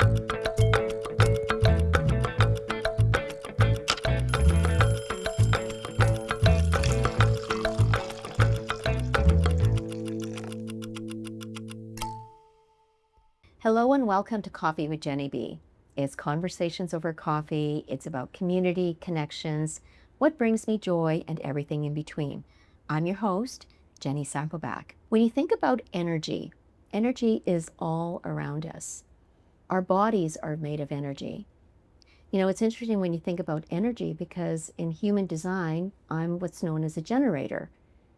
Hello and welcome to Coffee with Jenny B. It's conversations over coffee. It's about community, connections, what brings me joy, and everything in between. I'm your host, Jenny Sackleback. When you think about energy, energy is all around us. Our bodies are made of energy. You know, it's interesting when you think about energy because in human design, I'm what's known as a generator.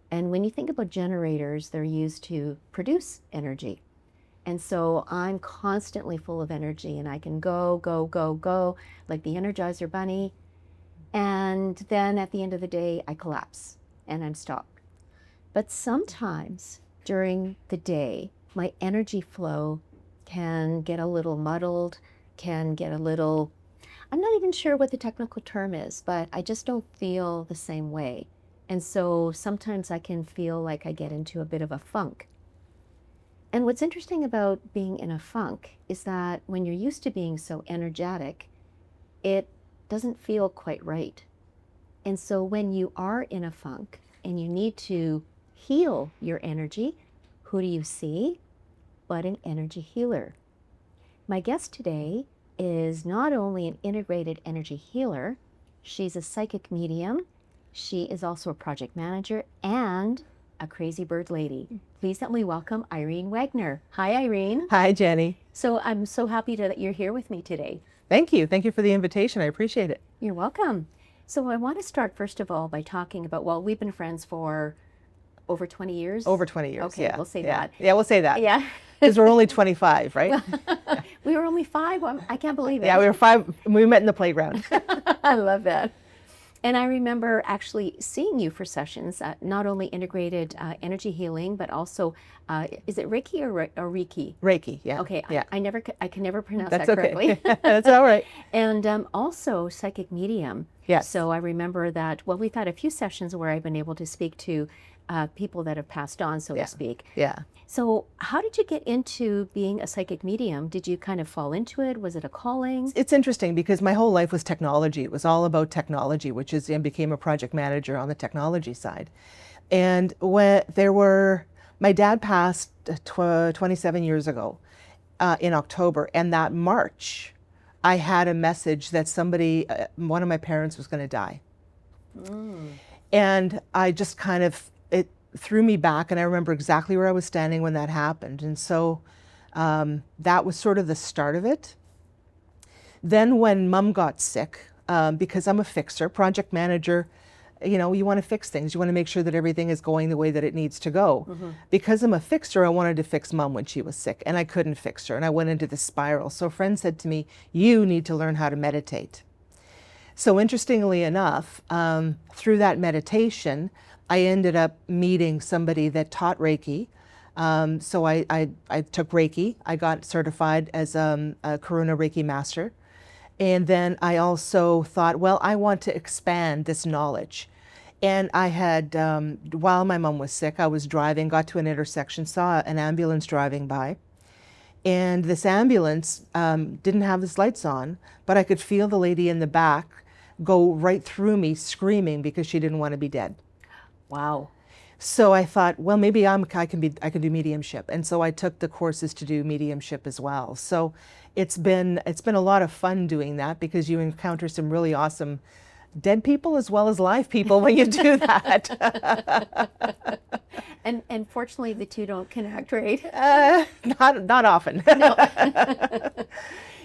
And when you think about generators, they're used to produce energy. And so I'm constantly full of energy and I can go, go, go, go, like the Energizer Bunny. And then at the end of the day, I collapse and I'm stopped. But sometimes during the day, my energy flow can get a little muddled, can get a little, I'm not even sure what the technical term is, but I just don't feel the same way. And so sometimes I can feel like I get into a bit of a funk. And what's interesting about being in a funk is that when you're used to being so energetic, it doesn't feel quite right. And so when you are in a funk and you need to heal your energy, who do you see but an energy healer? My guest today is not only an integrated energy healer, she's a psychic medium, she is also a project manager and a crazy bird lady. Please help me welcome Irene Wagner. Hi, Irene. Hi, Jenny. So I'm so happy that you're here with me today. Thank you. Thank you for the invitation. I appreciate it. You're welcome. So I want to start first of all by talking about, well, we've been friends for over 20 years. Over 20 years, okay, yeah. We'll say yeah. that. Yeah, we'll say that. Yeah. Because we're only 25, right? Well, we were only 5. I can't believe it. Yeah, we were 5. We met in the playground. I love that. And I remember actually seeing you for sessions, not only integrated energy healing, but also, is it Reiki or Reiki? Reiki, yeah. Okay, yeah. I can never pronounce That's that correctly. Okay. That's all right. And also psychic medium. Yes. So I remember that, well, we've had a few sessions where I've been able to speak to people that have passed on, so to speak. Yeah. So how did you get into being a psychic medium? Did you kind of fall into it? Was it a calling? It's interesting because my whole life was technology. It was all about technology, which is, I became a project manager on the technology side. And when my dad passed 27 years ago in October, and that March, I had a message that somebody, one of my parents was going to die. Mm. And I just kind of, it threw me back, and I remember exactly where I was standing when that happened. And so that was sort of the start of it. Then when Mom got sick, because I'm a fixer, project manager, you know, you want to fix things. You want to make sure that everything is going the way that it needs to go. Mm-hmm. Because I'm a fixer, I wanted to fix Mom when she was sick, and I couldn't fix her, and I went into this spiral. So a friend said to me, you need to learn how to meditate. So interestingly enough, through that meditation, I ended up meeting somebody that taught Reiki. So I took Reiki. I got certified as a Karuna Reiki master. And then I also thought, well, I want to expand this knowledge. And I had, while my mom was sick, I was driving, got to an intersection, saw an ambulance driving by. And this ambulance didn't have its lights on, but I could feel the lady in the back go right through me screaming because she didn't want to be dead. Wow. So I thought, well, maybe I can do mediumship. And so I took the courses to do mediumship as well. So it's been a lot of fun doing that because you encounter some really awesome dead people as well as live people when you do that. And fortunately, the two don't connect, right? Not often. No.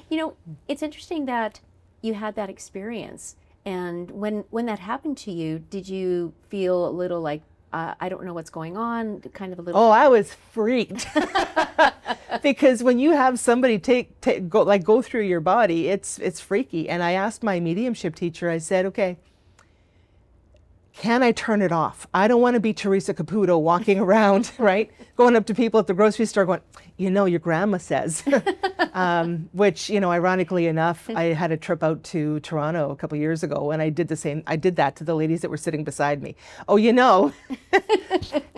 You know, it's interesting that you had that experience. And when that happened to you, did you feel a little like, I don't know what's going on, kind of a little? Oh, I was freaked. Because when you have somebody go through your body, it's freaky. And I asked my mediumship teacher, I said, okay, can I turn it off? I don't want to be Teresa Caputo walking around, right? Going up to people at the grocery store going, your grandma says, which, ironically enough, I had a trip out to Toronto a couple of years ago and I did the same. I did that to the ladies that were sitting beside me. Oh.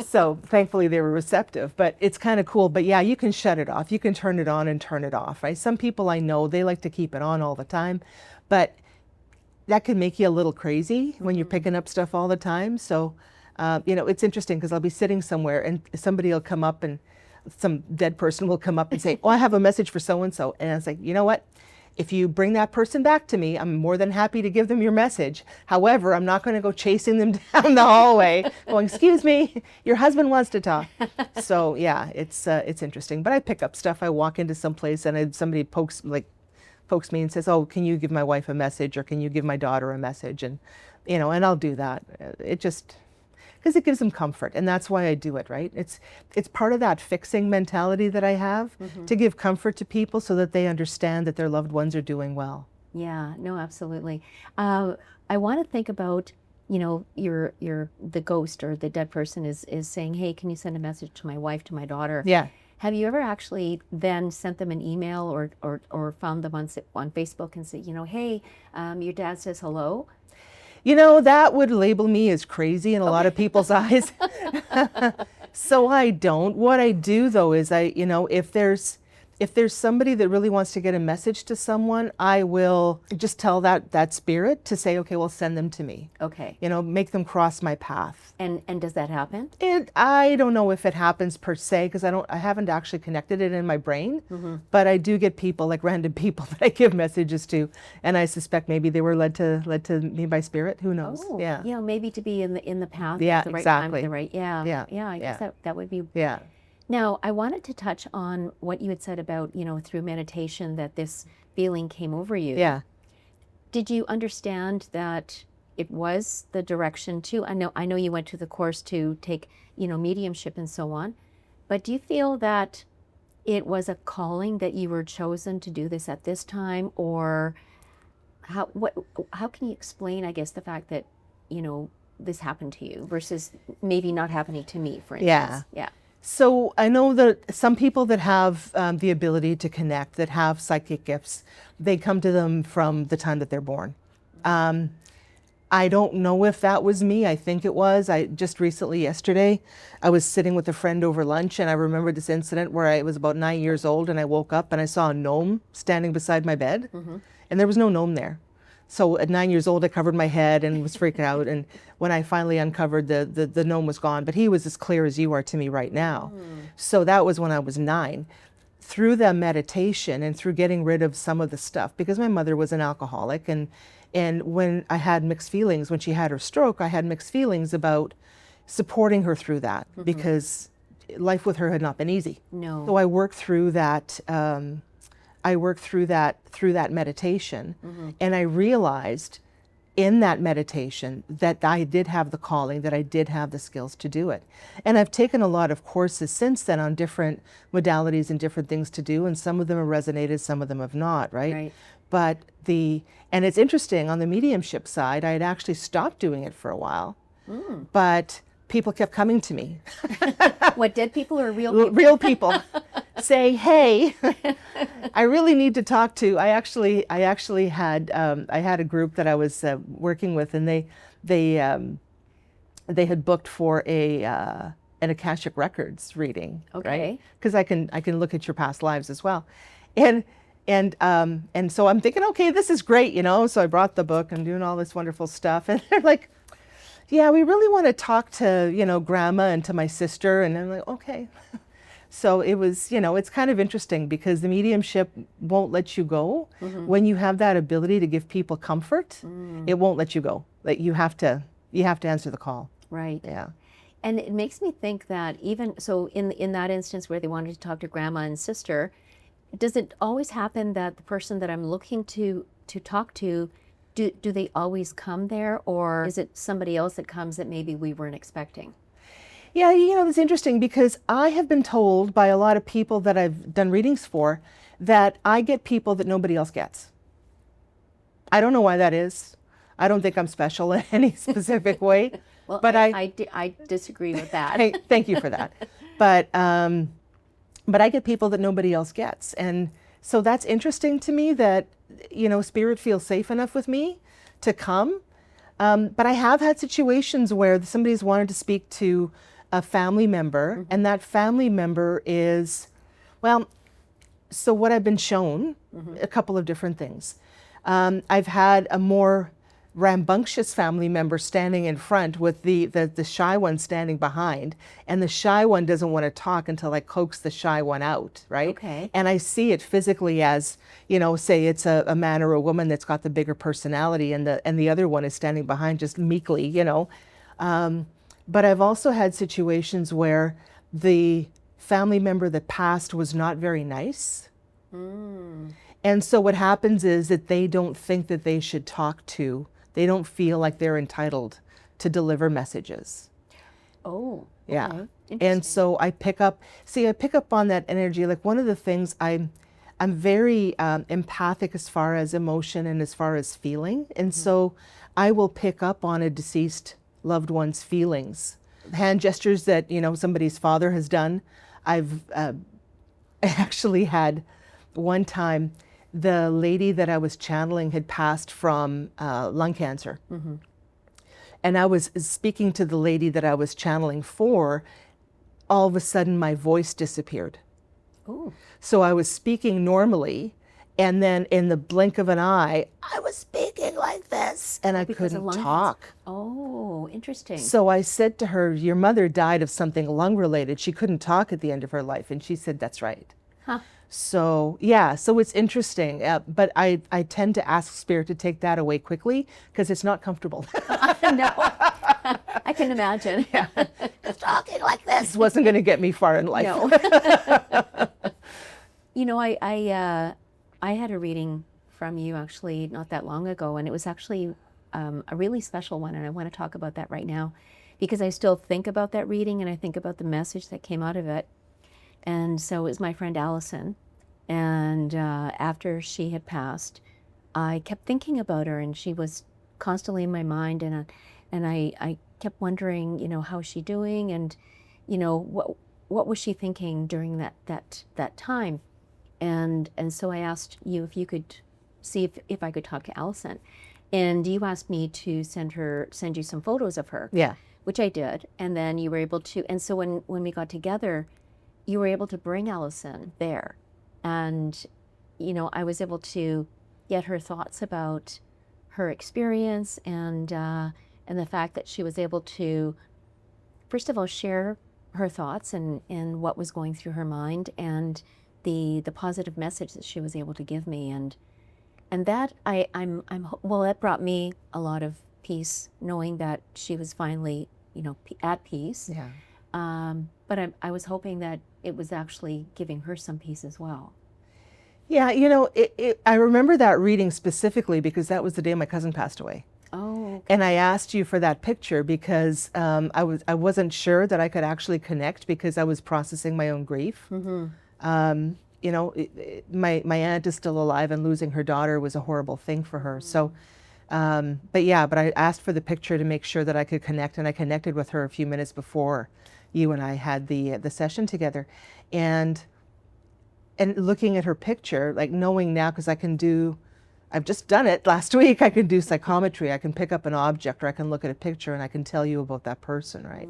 So thankfully they were receptive, but it's kind of cool. But yeah, you can shut it off. You can turn it on and turn it off, right? Some people I know, they like to keep it on all the time, but that can make you a little crazy when you're picking up stuff all the time. So, it's interesting because I'll be sitting somewhere and somebody will come up and some dead person will come up and say, I have a message for so-and-so. And I was like, you know what? If you bring that person back to me, I'm more than happy to give them your message. However, I'm not going to go chasing them down the hallway going, excuse me, your husband wants to talk. So yeah, it's interesting. But I pick up stuff. I walk into some place and somebody pokes me and says, oh, can you give my wife a message or can you give my daughter a message? And, and I'll do that. It just, because it gives them comfort. And that's why I do it, right? It's part of that fixing mentality that I have to give comfort to people so that they understand that their loved ones are doing well. Yeah, no, absolutely. I want to think about, the ghost or the dead person is saying, hey, can you send a message to my wife, to my daughter? Yeah. Have you ever actually then sent them an email or found them on Facebook and say, hey, your dad says hello? That would label me as crazy in a lot of people's eyes. So I don't. What I do though is if there's somebody that really wants to get a message to someone, I will just tell that spirit to say, okay, well, send them to me. Okay. Make them cross my path. And does that happen? I don't know if it happens per se because I haven't actually connected it in my brain, but I do get people, like random people that I give messages to, and I suspect maybe they were led to me by spirit. Who knows? Oh, yeah. Maybe to be in the path yeah, at the right exactly. time, the right. Yeah. I guess that would be. Yeah. Now, I wanted to touch on what you had said about, through meditation that this feeling came over you. Yeah. Did you understand that it was the direction to, I know you went to the course to take, mediumship and so on, but do you feel that it was a calling that you were chosen to do this at this time, or how can you explain, I guess, the fact that, this happened to you versus maybe not happening to me, for instance? Yeah. So I know that some people that have the ability to connect, that have psychic gifts, they come to them from the time that they're born. I don't know if that was me. I think it was. I just recently, yesterday, I was sitting with a friend over lunch and I remember this incident where I was about 9 years old and I woke up and I saw a gnome standing beside my bed and there was no gnome there. So at 9 years old, I covered my head and was freaking out. And when I finally uncovered, the gnome was gone, but he was as clear as you are to me right now. So that was when I was 9. Through the meditation and through getting rid of some of the stuff, because my mother was an alcoholic, and when I had mixed feelings, when she had her stroke, I had mixed feelings about supporting her through that because life with her had not been easy. No. So I worked through that. Through that meditation, and I realized in that meditation that I did have the calling, that I did have the skills to do it. And I've taken a lot of courses since then on different modalities and different things to do, and some of them have resonated, some of them have not, right? But and it's interesting, on the mediumship side, I had actually stopped doing it for a while, but people kept coming to me. What, dead people or real people? Real people. Say, hey, I really need to talk to. I actually had I had a group that I was working with, and they had booked for an Akashic Records reading, right? Because I can look at your past lives as well, and so I'm thinking, okay, this is great, So I brought the book. I'm doing all this wonderful stuff, and they're like, yeah, we really want to talk to grandma and to my sister, and I'm like, okay. So it was, it's kind of interesting because the mediumship won't let you go. When you have that ability to give people comfort, it won't let you go. Like you have to answer the call. Right. Yeah. And it makes me think that even so, in that instance where they wanted to talk to grandma and sister, does it always happen that the person that I'm looking to talk to, do they always come there, or is it somebody else that comes that maybe we weren't expecting? Yeah, it's interesting because I have been told by a lot of people that I've done readings for that I get people that nobody else gets. I don't know why that is. I don't think I'm special in any specific way. Well, but I disagree with that. Hey, thank you for that. But I get people that nobody else gets. And so that's interesting to me that, Spirit feels safe enough with me to come. But I have had situations where somebody's wanted to speak to a family member, and that family member is, so what I've been shown, a couple of different things. I've had a more rambunctious family member standing in front with the shy one standing behind, and the shy one doesn't want to talk until I coax the shy one out, right? Okay. And I see it physically as, say it's a man or a woman that's got the bigger personality, and the other one is standing behind just meekly, But I've also had situations where the family member that passed was not very nice. And so what happens is that they don't think that they should talk to, they don't feel like they're entitled to deliver messages. Oh, okay. Yeah. And so I pick up on that energy. Like, one of the things I'm very empathic as far as emotion and as far as feeling. And so I will pick up on a deceased loved one's feelings. Hand gestures that, somebody's father has done. I've actually had one time, the lady that I was channeling had passed from lung cancer. And I was speaking to the lady that I was channeling for. All of a sudden, my voice disappeared. Oh. So I was speaking normally, and then in the blink of an eye, I was speaking like this, and I couldn't talk. Oh, interesting. So I said to her, your mother died of something lung-related. She couldn't talk at the end of her life. And she said, that's right. Huh. So, yeah, so it's interesting. But I tend to ask Spirit to take that away quickly because it's not comfortable. No, I can imagine. Yeah. Just talking like this wasn't going to get me far in life. No. I had a reading from you actually not that long ago, and it was actually a really special one, and I want to talk about that right now because I still think about that reading and I think about the message that came out of it. And so it was my friend Allison, and after she had passed, I kept thinking about her, and she was constantly in my mind, and I kept wondering, how is she doing, and what was she thinking during that time, and so I asked you if you could see if I could talk to Allison, and you asked me to send you some photos of her, Yeah, which I did, and then you were able to, and so when we got together, you were able to bring Allison there, and I was able to get her thoughts about her experience, and the fact that she was able to, first of all, share her thoughts and what was going through her mind, and the positive message that she was able to give me, and that that brought me a lot of peace, knowing that she was finally at peace. yeah. But I was hoping that it was actually giving her some peace as well. Yeah, I remember that reading specifically because that was the day my cousin passed away. Oh. Okay. And I asked you for that picture because I wasn't sure that I could actually connect because I was processing my own grief. My aunt is still alive, and losing her daughter was a horrible thing for her. So, but I asked for the picture to make sure that I could connect, and I connected with her a few minutes before you and I had the session together, and looking at her picture, like knowing now, because I've just done it last week, I can do psychometry, I can pick up an object, or I can look at a picture and I can tell you about that person, right?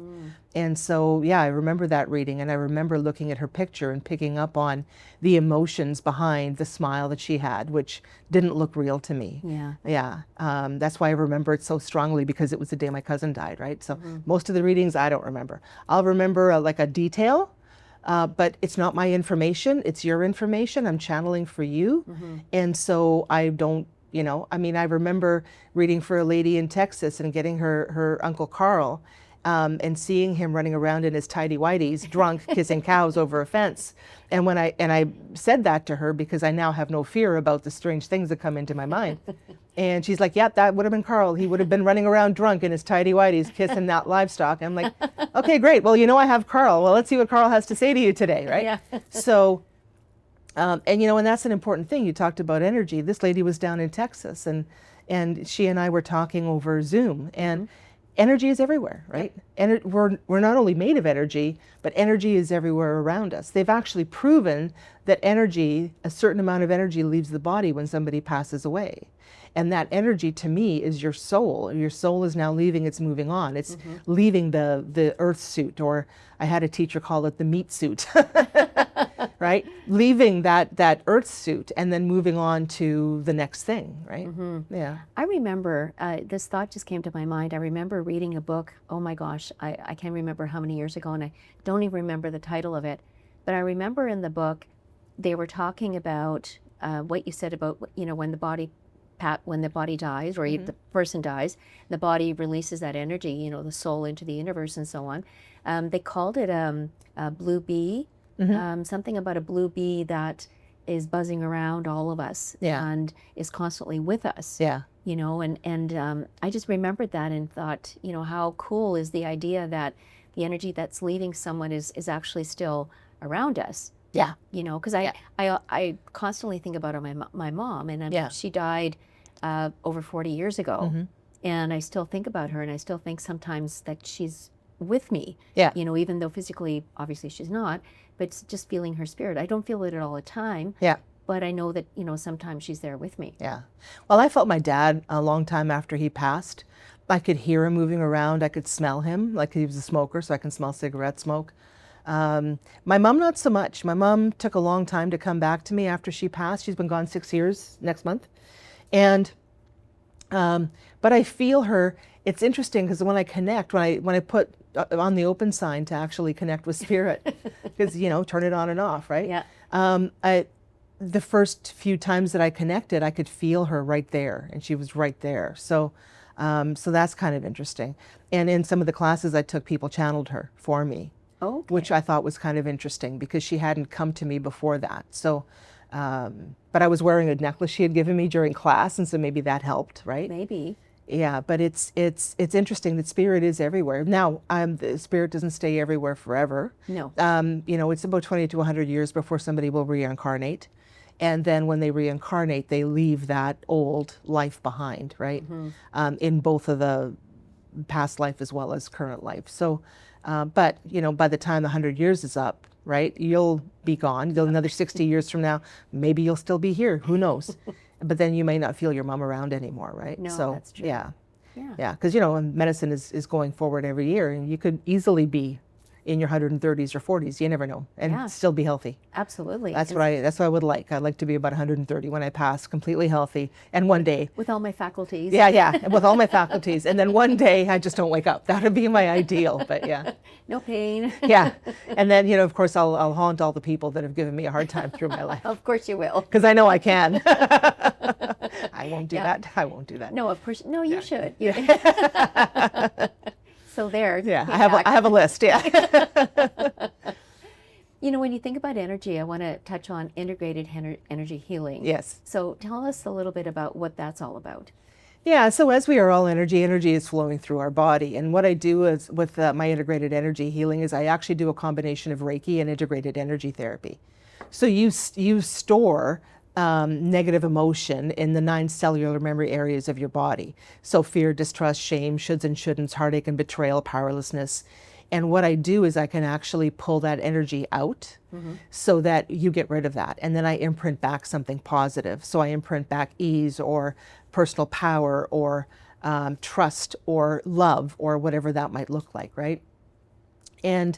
And so, yeah, I remember that reading, and I remember looking at her picture and picking up on the emotions behind the smile that she had, which didn't look real to me. Yeah. Yeah. That's why I remember it so strongly, because it was the day my cousin died, right? So most of the readings I don't remember. I'll remember like a detail, but it's not my information, it's your information. I'm channeling for you. And so I don't, I remember reading for a lady in Texas and getting her Uncle Carl, and seeing him running around in his tighty-whities, drunk, kissing cows over a fence. And when I said that to her, because I now have no fear about the strange things that come into my mind. And she's like, yep, that would have been Carl. He would have been running around drunk in his tighty-whities, kissing that livestock. I'm like, okay, great. Well, I have Carl. Well, let's see what Carl has to say to you today, right? Yeah. So And and that's an important thing. You talked about energy. This lady was down in Texas, and she and I were talking over Zoom, and energy is everywhere, right? And we're not only made of energy, but energy is everywhere around us. They've actually proven that energy, a certain amount of energy, leaves the body when somebody passes away. And that energy, to me, is your soul. Your soul is now leaving, it's moving on. It's leaving the earth suit, or I had a teacher call it the meat suit, right? Leaving that earth suit and then moving on to the next thing, right? Yeah. I remember, this thought just came to my mind. I remember reading a book, oh my gosh, I can't remember how many years ago, and I don't even remember the title of it. But I remember in the book, they were talking about what you said about, when the body dies, or the person dies, the body releases that energy, the soul into the universe and so on. They called it a blue bee, something about a blue bee that is buzzing around all of us and is constantly with us. Yeah. And I just remembered that and thought, how cool is the idea that the energy that's leaving someone is actually still around us. Yeah. Because I constantly think about my mom, and she died over 40 years ago, and I still think about her, and I still think sometimes that she's with me. Yeah. Even though physically, obviously, she's not, but it's just feeling her spirit. I don't feel it all the time. Yeah. But I know that sometimes she's there with me. Yeah. Well, I felt my dad a long time after he passed. I could hear him moving around. I could smell him, like he was a smoker, so I can smell cigarette smoke. My mom, not so much. My mom took a long time to come back to me after she passed. She's been gone 6 years next month. And, but I feel her. It's interesting because when I connect, when I put on the open sign to actually connect with spirit, because, turn it on and off, right? Yeah. The first few times that I connected, I could feel her right there, and she was right there. So that's kind of interesting. And in some of the classes I took, people channeled her for me. Okay. Which I thought was kind of interesting because she hadn't come to me before that. So, but I was wearing a necklace she had given me during class, and so maybe that helped, right? Maybe. Yeah, but it's interesting that spirit is everywhere. Now, the spirit doesn't stay everywhere forever. No. It's about 20 to 100 years before somebody will reincarnate. And then when they reincarnate, they leave that old life behind, right? In both of the past life as well as current life. So, but, by the time the 100 years is up, right, you'll be gone. Another 60 years from now, maybe you'll still be here. Who knows? But then you may not feel your mom around anymore, right? No, so, that's true. Yeah. Yeah. Because, medicine is going forward every year, and you could easily be in your 130s or 40s. You never know, and still be healthy. Absolutely. That's what I would like. I'd like to be about 130 when I pass, completely healthy, and one day. With all my faculties. Yeah, with all my faculties, and then one day I just don't wake up. That would be my ideal. But yeah. No pain. Yeah, and then of course I'll haunt all the people that have given me a hard time through my life. Of course you will. Because I know I can. I won't do that. I won't do that. No, of course. No, you should. So there. Yeah, I have a list. Yeah. When you think about energy, I want to touch on integrated energy healing. Yes. So tell us a little bit about what that's all about. Yeah, so as we are all energy is flowing through our body. And what I do is with my integrated energy healing is I actually do a combination of Reiki and integrated energy therapy. So you store negative emotion in the 9 cellular memory areas of your body. So fear, distrust, shame, shoulds and shouldn'ts, heartache and betrayal, powerlessness. And what I do is I can actually pull that energy out so that you get rid of that. And then I imprint back something positive. So I imprint back ease or personal power or trust or love or whatever that might look like, right? And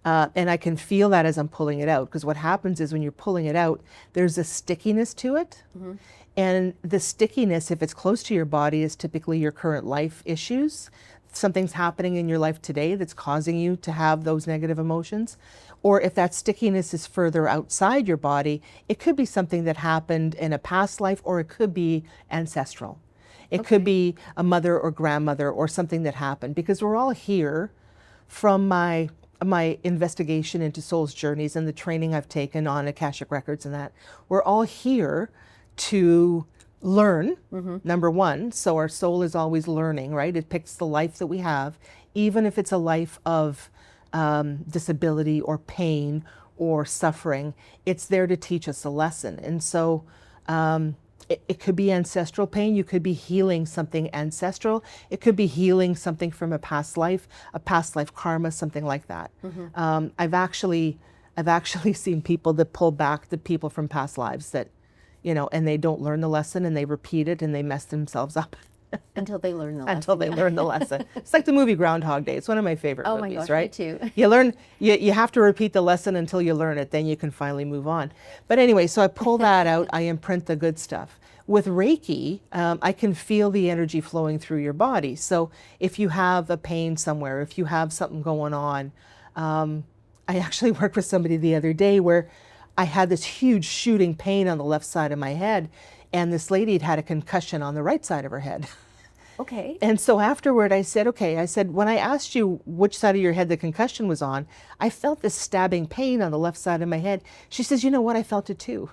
I can feel that as I'm pulling it out, because what happens is when you're pulling it out, there's a stickiness to it. And the stickiness, if it's close to your body, is typically your current life issues. Something's happening in your life today that's causing you to have those negative emotions. Or if that stickiness is further outside your body, it could be something that happened in a past life, or it could be ancestral. It could be a mother or grandmother or something that happened, because we're all here from my investigation into soul's journeys and the training I've taken on Akashic Records and that. We're all here to learn, number one. So our soul is always learning, right? It picks the life that we have, even if it's a life of disability or pain or suffering. It's there to teach us a lesson. And so it could be ancestral pain. You could be healing something ancestral. It could be healing something from a past life karma, something like that. I've actually seen people that pull back the people from past lives that, and they don't learn the lesson and they repeat it and they mess themselves up. Until they learn the lesson. Until they learn the lesson. It's like the movie Groundhog Day. It's one of my favorite movies, my gosh, right? me too. You learn, you have to repeat the lesson until you learn it, then you can finally move on. But anyway, so I pull that out, I imprint the good stuff. With Reiki, I can feel the energy flowing through your body. So if you have a pain somewhere, if you have something going on, I actually worked with somebody the other day where I had this huge shooting pain on the left side of my head, and this lady had a concussion on the right side of her head. Okay. And so afterward I said, when I asked you which side of your head the concussion was on, I felt this stabbing pain on the left side of my head. She says, you know what, I felt it too.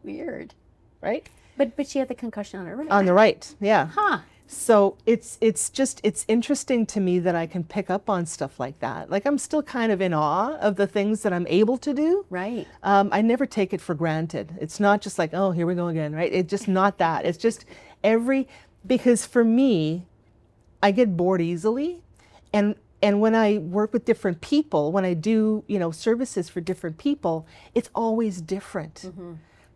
Weird. Right? But she had the concussion on her right. On the right, yeah. Huh. So it's interesting to me that I can pick up on stuff like that. Like, I'm still kind of in awe of the things that I'm able to do. Right. I never take it for granted. It's not just like, oh, here we go again, right? It's just not that. It's just because for me, I get bored easily. And when I work with different people, when I do, services for different people, it's always different.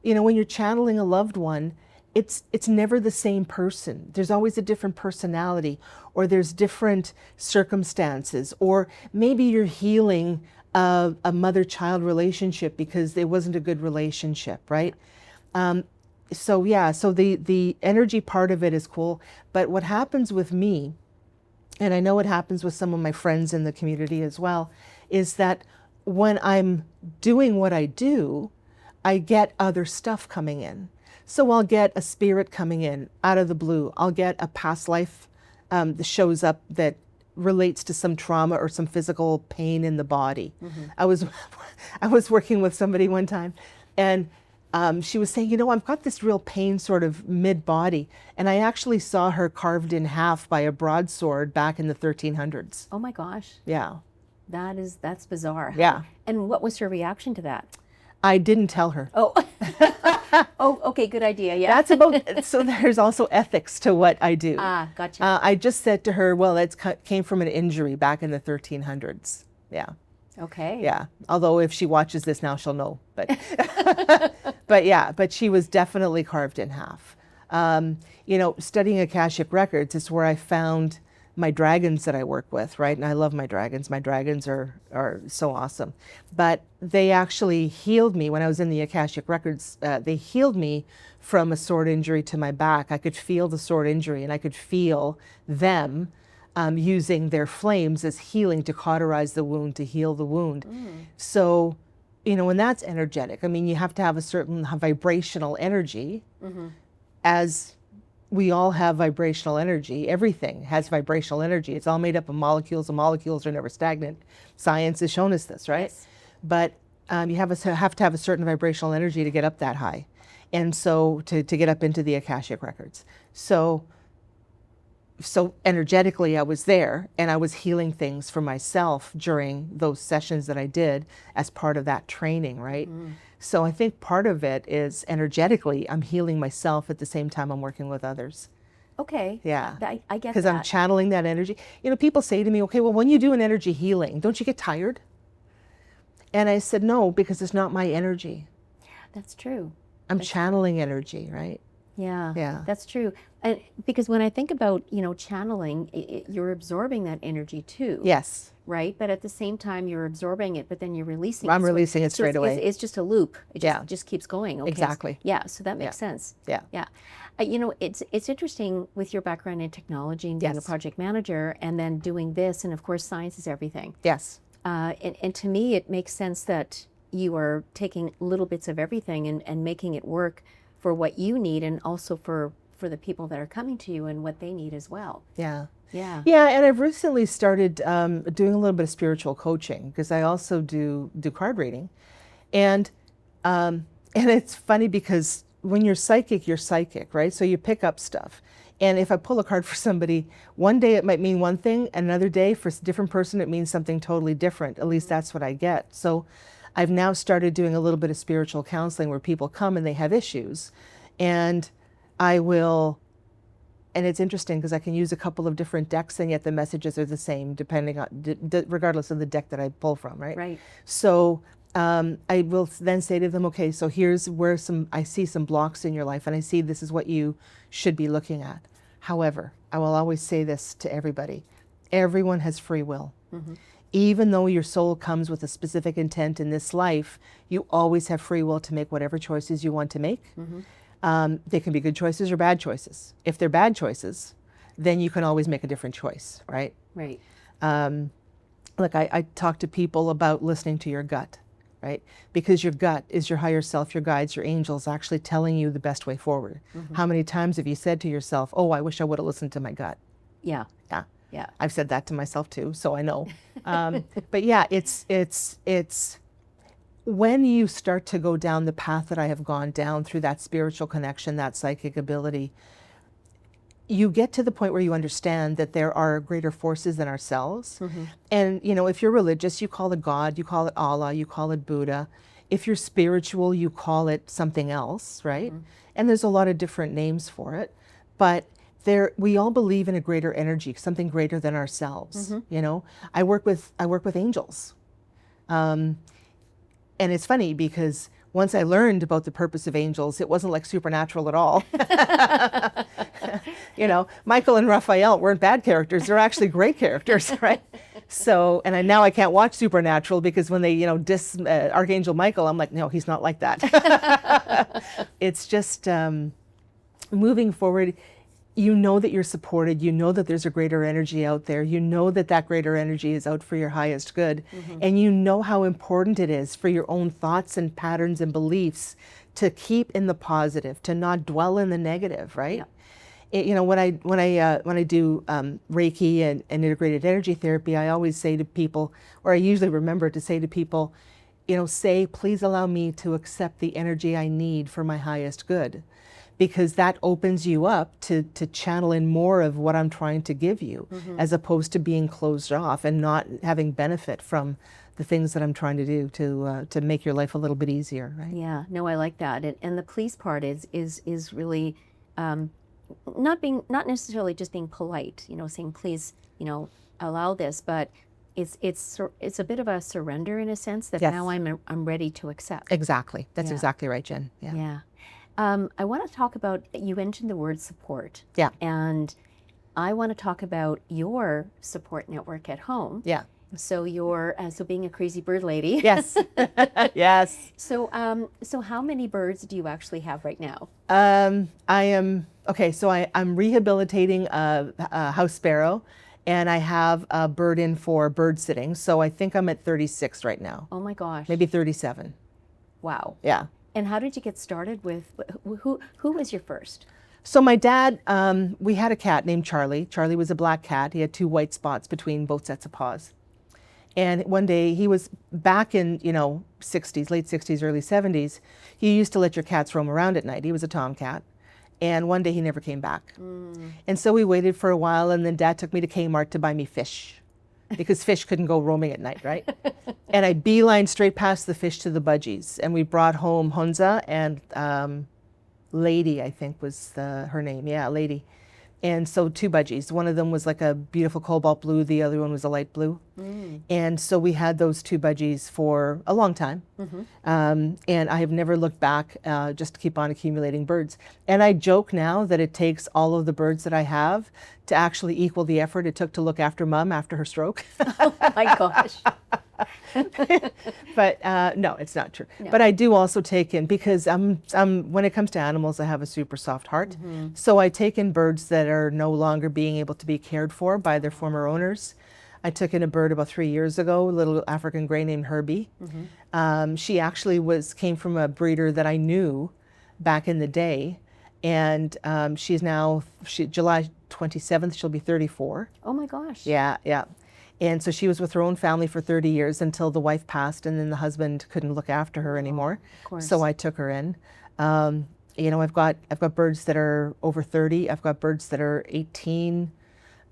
When you're channeling a loved one, it's never the same person. There's always a different personality, or there's different circumstances, or maybe you're healing a mother-child relationship because it wasn't a good relationship, right? So the energy part of it is cool. But what happens with me, and I know it happens with some of my friends in the community as well, is that when I'm doing what I do, I get other stuff coming in. So I'll get a spirit coming in out of the blue. I'll get a past life that shows up that relates to some trauma or some physical pain in the body. I was working with somebody one time, and she was saying, I've got this real pain sort of mid-body. And I actually saw her carved in half by a broadsword back in the 1300s. Oh my gosh. Yeah. That's bizarre. Yeah. And what was her reaction to that? I didn't tell her. Oh. Oh, okay, good idea. Yeah. So there's also ethics to what I do. Ah, gotcha. I just said to her, well, it came from an injury back in the 1300s. Yeah. Okay. Yeah. Although if she watches this now, she'll know. But but she was definitely carved in half. Studying Akashic Records is where I found my dragons that I work with, right? And I love my dragons. My dragons are so awesome. But they actually healed me when I was in the Akashic Records. They healed me from a sword injury to my back. I could feel the sword injury, and I could feel them using their flames as healing to cauterize the wound, to heal the wound. So, and that's energetic. I mean, you have to have a certain vibrational energy, as we all have vibrational energy. Everything has vibrational energy. It's all made up of molecules, and molecules are never stagnant. Science has shown us this, right? Yes. But you have to have a certain vibrational energy to get up that high, and so to get up into the Akashic Records. So energetically, I was there, and I was healing things for myself during those sessions that I did as part of that training, right? So I think part of it is energetically, I'm healing myself at the same time I'm working with others. Okay. Yeah. I get that. Because I'm channeling that energy. People say to me, okay, well, when you do an energy healing, don't you get tired? And I said, no, because it's not my energy. Yeah, that's true. I'm channeling energy, right? Yeah. Yeah. That's true. And because when I think about, channeling, you're absorbing that energy too. Yes. Right? But at the same time, you're absorbing it, but then you're releasing it. I'm releasing it straight away. It's just a loop. It Yeah. just keeps going. Okay. Exactly. Yeah. So that makes sense. Yeah. Yeah. It's interesting with your background in technology and being a Yes. project manager, and then doing this, and of course, science is everything. Yes. And to me, it makes sense that you are taking little bits of everything and making it work for what you need, and also for the people that are coming to you and what they need as well. Yeah. Yeah. Yeah, and I've recently started doing a little bit of spiritual coaching, because I also do card reading, and it's funny because when you're psychic, right? So you pick up stuff, And if I pull a card for somebody, one day it might mean one thing, and another day for a different person it means something totally different. At least that's what I get. So I've now started doing a little bit of spiritual counseling where people come and they have issues. And I will, and it's interesting because I can use a couple of different decks and yet the messages are the same depending on, regardless of the deck that I pull from, right? Right. So I will then say to them, okay, so here's where I see some blocks in your life and I see this is what you should be looking at. However, I will always say this to everybody. Everyone has free will. Mm-hmm. Even though your soul comes with a specific intent in this life, you always have free will to make whatever choices you want to make. Mm-hmm. They can be good choices or bad choices. If they're bad choices, then you can always make a different choice, right? Right. Look, I talk to people about listening to your gut, right? Because your gut is your higher self, your guides, your angels actually telling you the best way forward. Mm-hmm. How many times have you said to yourself, oh, I wish I would have listened to my gut? Yeah. Yeah. Yeah. I've said that to myself too, so I know. But yeah, it's when you start to go down the path that I have gone down through that spiritual connection, that psychic ability, you get to the point where you understand that there are greater forces than ourselves. Mm-hmm. And, you know, if you're religious, you call it God, you call it Allah, you call it Buddha. If you're spiritual, you call it something else, right? Mm-hmm. And there's a lot of different names for it. But we all believe in a greater energy, something greater than ourselves. Mm-hmm. You know, I work with angels. And it's funny because once I learned about the purpose of angels, it wasn't like supernatural at all. You know, Michael and Raphael weren't bad characters. They're actually great characters, right? So, and now I can't watch Supernatural because when they, you know, diss Archangel Michael, I'm like, no, he's not like that. It's just moving forward. You know that you're supported. You know that there's a greater energy out there. You know that that greater energy is out for your highest good. Mm-hmm. And you know how important it is for your own thoughts and patterns and beliefs to keep in the positive, to not dwell in the negative, right? Yeah. You know, when I do Reiki and integrated energy therapy, I always say to people, or I usually remember to say to people, you know, say, please allow me to accept the energy I need for my highest good. Because that opens you up to channel in more of what I'm trying to give you, mm-hmm. as opposed to being closed off and not having benefit from the things that I'm trying to do to make your life a little bit easier, right? Yeah, no, I like that. And the please part is really not necessarily just being polite, you know, saying please, you know, allow this, but it's a bit of a surrender in a sense that yes. Now I'm ready to accept. Exactly. That's yeah. exactly right, Jen. Yeah. Yeah. I want to talk about, you mentioned the word support. Yeah. And I want to talk about your support network at home. Yeah. So being a crazy bird lady. Yes. Yes. So how many birds do you actually have right now? I'm rehabilitating a house sparrow, and I have a bird in for bird sitting. So I think I'm at 36 right now. Oh my gosh. Maybe 37. Wow. Yeah. And how did you get started with, who was your first? So my dad, we had a cat named Charlie. Charlie was a black cat. He had 2 white spots between both sets of paws. And one day he was back in, you know, 60s, late 60s, early 70s. He used to let your cats roam around at night. He was a tomcat. And one day he never came back. Mm. And so we waited for a while, and then Dad took me to Kmart to buy me fish. Because fish couldn't go roaming at night, right? And I beelined straight past the fish to the budgies. And we brought home Hunza and Lady, I think was her name. Yeah, Lady. And so 2 budgies. One of them was like a beautiful cobalt blue. The other one was a light blue. Mm. And so we had those 2 budgies for a long time. Mm-hmm. And I have never looked back, just to keep on accumulating birds. And I joke now that it takes all of the birds that I have to actually equal the effort it took to look after Mom after her stroke. Oh my gosh. But no, it's not true. No. But I do also take in, because when it comes to animals, I have a super soft heart. Mm-hmm. So I take in birds that are no longer being able to be cared for by their former owners. I took in a bird about 3 years ago, a little African gray named Herbie. Mm-hmm. She actually came from a breeder that I knew back in the day. And she's now, July 27th, she'll be 34. Oh my gosh. Yeah, yeah. And so she was with her own family for 30 years until the wife passed, and then the husband couldn't look after her anymore. Of course. So I took her in. You know, I've got birds that are over 30. I've got birds that are 18,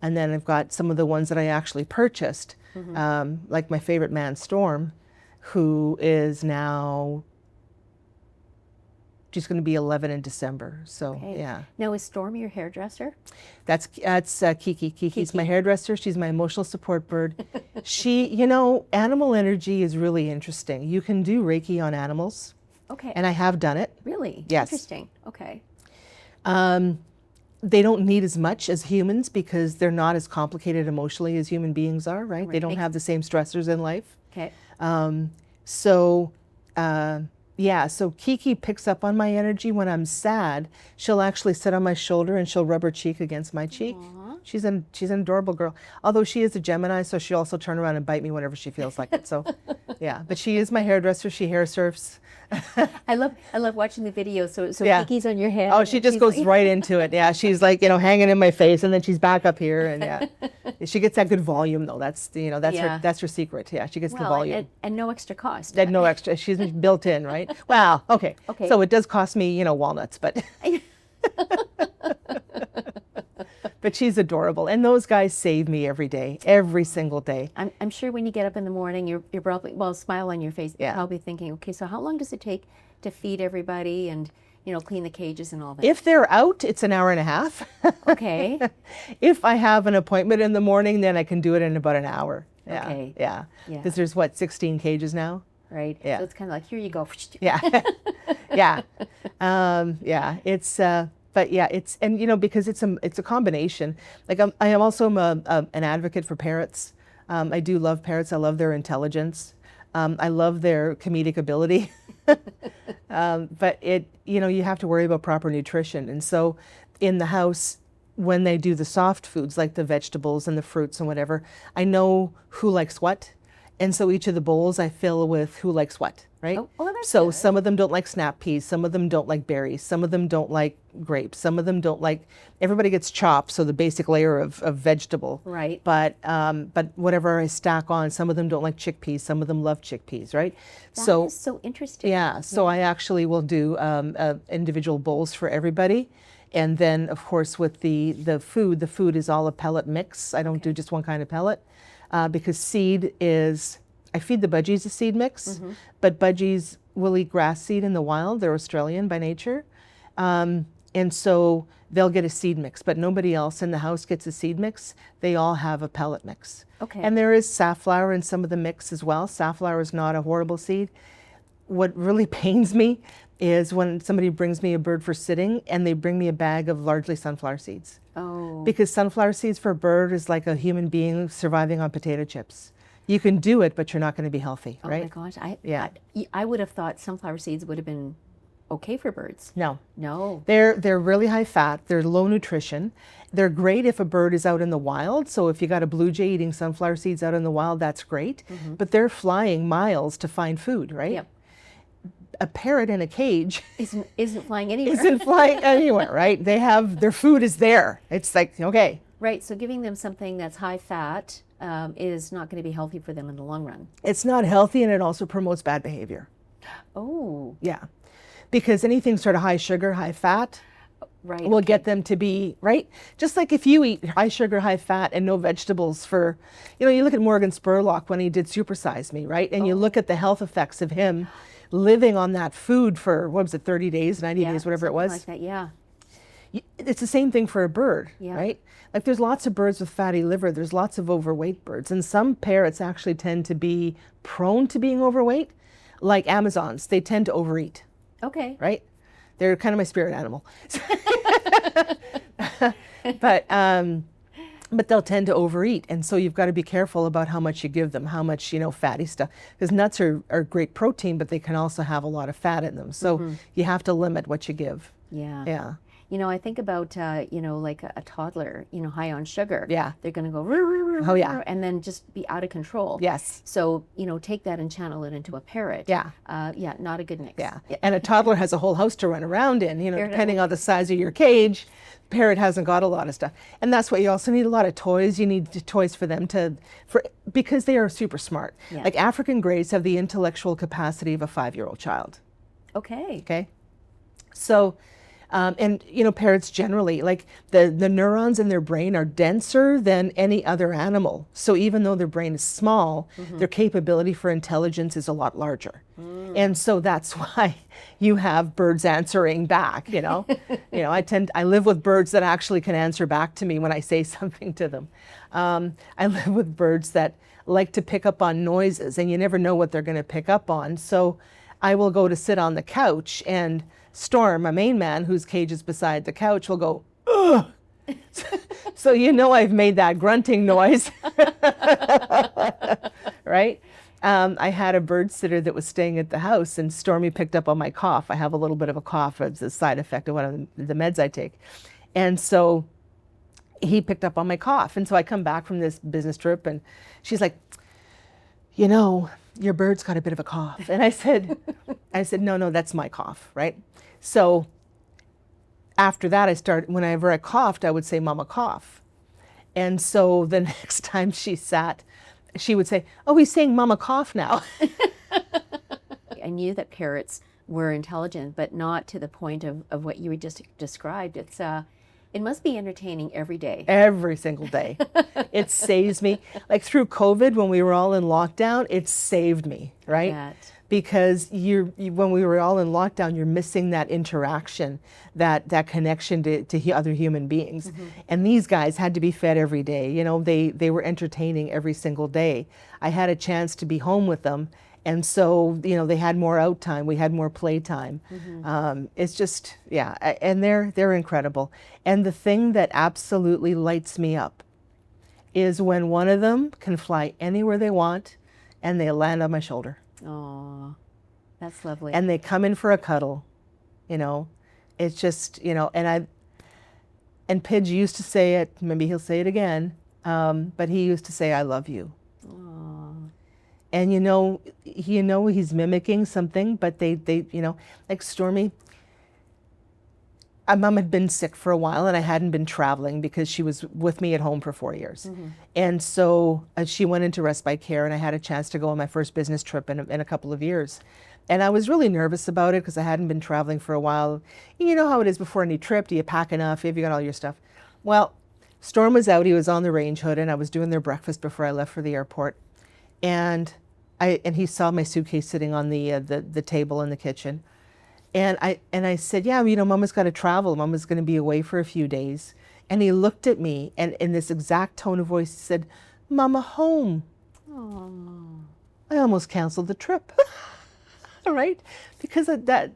and then I've got some of the ones that I actually purchased, like my favorite man, Storm, who is now, she's going to be 11 in December. So yeah. Now, is Storm your hairdresser? That's Kiki. Kiki's my hairdresser. She's my emotional support bird. She, you know, animal energy is really interesting. You can do Reiki on animals. Okay. And I have done it. Really? Yes. Interesting. Okay. They don't need as much as humans because they're not as complicated emotionally as human beings are, right? They don't have the same stressors in life. Okay. Yeah, so Kiki picks up on my energy when I'm sad. She'll actually sit on my shoulder and she'll rub her cheek against my cheek. Aww. She's an adorable girl. Although she is a Gemini, so she'll also turn around and bite me whenever she feels like it. So yeah, but she is my hairdresser. She hair surfs. I love watching the video. So yeah. Kiki's on your head. Oh, she just goes right into it. Yeah, she's like, you know, hanging in my face, and then she's back up here, and yeah, she gets that good volume though. That's, you know, that's her secret. Yeah, she gets the volume and no extra cost. And no extra. She's built in, right? Well, okay. Okay. So it does cost me, you know, walnuts, but. But she's adorable, and those guys save me every day, every single day. I'm sure when you get up in the morning, you're probably, well, smile on your face. Yeah. You're probably thinking, okay, so how long does it take to feed everybody and, you know, clean the cages and all that? If they're out, it's an hour and a half. Okay. If I have an appointment in the morning, then I can do it in about an hour. Yeah. Okay. Yeah. Because there's 16 cages now. Right. Yeah. So it's kind of like, here you go. Yeah. Yeah. Yeah. It's. But yeah, it's, and you know, because it's a combination. Like I am also an advocate for parrots. I do love parrots. I love their intelligence. I love their comedic ability. But you know, you have to worry about proper nutrition. And so in the house, when they do the soft foods, like the vegetables and the fruits and whatever, I know who likes what. And so each of the bowls I fill with who likes what, right? Oh, that's so good. Some of them don't like snap peas, some of them don't like berries, some of them don't like grapes, some of them don't like, everybody gets chopped, so the basic layer of vegetable. Right. But whatever I stack on, some of them don't like chickpeas, some of them love chickpeas, right? That is so interesting. Yeah, so I actually will do individual bowls for everybody. And then, of course, with the food is all a pellet mix. I don't do just one kind of pellet. Because seed is, I feed the budgies a seed mix, but budgies will eat grass seed in the wild. They're Australian by nature. And so they'll get a seed mix, but nobody else in the house gets a seed mix. They all have a pellet mix. Okay. And there is safflower in some of the mix as well. Safflower is not a horrible seed. What really pains me is when somebody brings me a bird for sitting and they bring me a bag of largely sunflower seeds. Oh. Because sunflower seeds for a bird is like a human being surviving on potato chips. You can do it, but you're not going to be healthy, right? Oh my gosh, I would have thought sunflower seeds would have been okay for birds. No. No. They're really high fat, they're low nutrition. They're great if a bird is out in the wild. So if you got a blue jay eating sunflower seeds out in the wild, that's great. But they're flying miles to find food, right? Yep. A parrot in a cage isn't flying anywhere. Isn't flying anywhere, right? They have, their food is there. It's like, okay. Right, so giving them something that's high fat is not going to be healthy for them in the long run. It's not healthy, and it also promotes bad behavior. Oh. Yeah. Because anything sort of high sugar, high fat will get them to be, right? Just like if you eat high sugar, high fat and no vegetables for, you know, you look at Morgan Spurlock when he did Supersize Me, right? And you look at the health effects of him living on that food for, what was it, 30 days, 90 days, whatever it was. Like that, yeah. It's the same thing for a bird, right? Like there's lots of birds with fatty liver, there's lots of overweight birds, and some parrots actually tend to be prone to being overweight, like Amazons. They tend to overeat. Okay. Right? They're kind of my spirit animal. But they'll tend to overeat, and so you've got to be careful about how much you give them, how much, you know, fatty stuff, because nuts are great protein, but they can also have a lot of fat in them. So you have to limit what you give. Yeah. Yeah. You know, I think about, you know, like a toddler, you know, high on sugar. Yeah. They're going to go, roo, roo, roo, oh yeah, and then just be out of control. Yes. So, you know, take that and channel it into a parrot. Yeah. Yeah, not a good mix. Yeah. And a toddler has a whole house to run around in, you know, depending on the size of your cage. Parrot hasn't got a lot of stuff. And that's why you also need a lot of toys. You need toys for them because they are super smart. Yeah. Like African greys have the intellectual capacity of a 5-year-old child. Okay. Okay. So And parrots generally, like the neurons in their brain are denser than any other animal. So even though their brain is small, their capability for intelligence is a lot larger. And so that's why you have birds answering back, I live with birds that actually can answer back to me when I say something to them. I live with birds that like to pick up on noises, and you never know what they're going to pick up on. So I will go to sit on the couch, and Storm, my main man, whose cage is beside the couch, will go, ugh. So I've made that grunting noise, right? I had a bird sitter that was staying at the house, and Stormy picked up on my cough. I have a little bit of a cough. It's a side effect of one of the meds I take. And so he picked up on my cough. And so I come back from this business trip, and she's like, your bird's got a bit of a cough. And I said, no, that's my cough, right? So after that, whenever I coughed, I would say, Mama, cough. And so the next time she sat, she would say, oh, he's saying Mama, cough now. I knew that parrots were intelligent, but not to the point of what you just described. It must be entertaining every day. Every single day. It saves me. Like through COVID, when we were all in lockdown, it saved me, right? Because when we were all in lockdown, you're missing that interaction, that connection to other human beings. And these guys had to be fed every day. They were entertaining every single day. I had a chance to be home with them. And so, they had more out time. We had more play time. It's just, and they're incredible. And the thing that absolutely lights me up is when one of them can fly anywhere they want and they land on my shoulder. Oh, that's lovely. And they come in for a cuddle, It's just, and Pidge used to say it, maybe he'll say it again, but he used to say, I love you. And he's mimicking something, but they like Stormy, my mom had been sick for a while, and I hadn't been traveling because she was with me at home for 4 years. And so she went into respite care, and I had a chance to go on my first business trip in a couple of years. And I was really nervous about it because I hadn't been traveling for a while. You know how it is before any trip. Do you pack enough? Have you got all your stuff? Well, Storm was out. He was on the range hood, and I was doing their breakfast before I left for the airport. And he saw my suitcase sitting on the table in the kitchen. And I said, yeah, Mama's got to travel. Mama's going to be away for a few days. And he looked at me, and in this exact tone of voice, he said, Mama, home. Oh. I almost canceled the trip. Right? Because of that,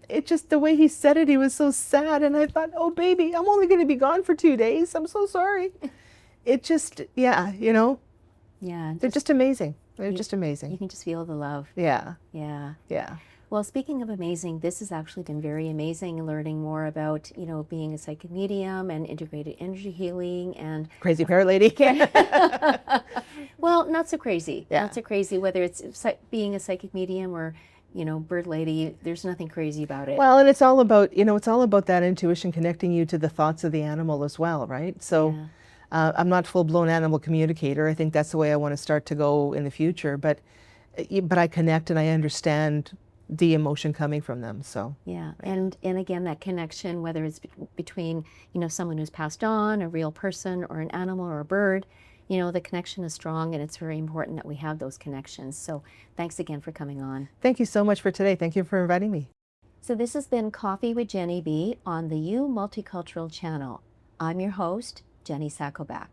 the way he said it, he was so sad. And I thought, oh, baby, I'm only going to be gone for 2 days. I'm so sorry. It just, Yeah. They're just amazing. They're just amazing. You can just feel the love. Yeah. Yeah. Yeah. Well, speaking of amazing, this has actually been very amazing, learning more about, being a psychic medium and integrated energy healing and... Crazy parrot lady. Well, not so crazy. Yeah. Not so crazy, whether it's being a psychic medium or, bird lady, there's nothing crazy about it. Well, and it's all about, that intuition connecting you to the thoughts of the animal as well, right? So I'm not full-blown animal communicator. I think that's the way I want to start to go in the future. But I connect and I understand the emotion coming from them. So yeah, and again, that connection, whether it's between someone who's passed on, a real person, or an animal or a bird, the connection is strong, and it's very important that we have those connections. So thanks again for coming on. Thank you so much for today. Thank you for inviting me. So this has been Coffee with Jenny B on the Multicultural channel. I'm your host, Jenny Sakovac.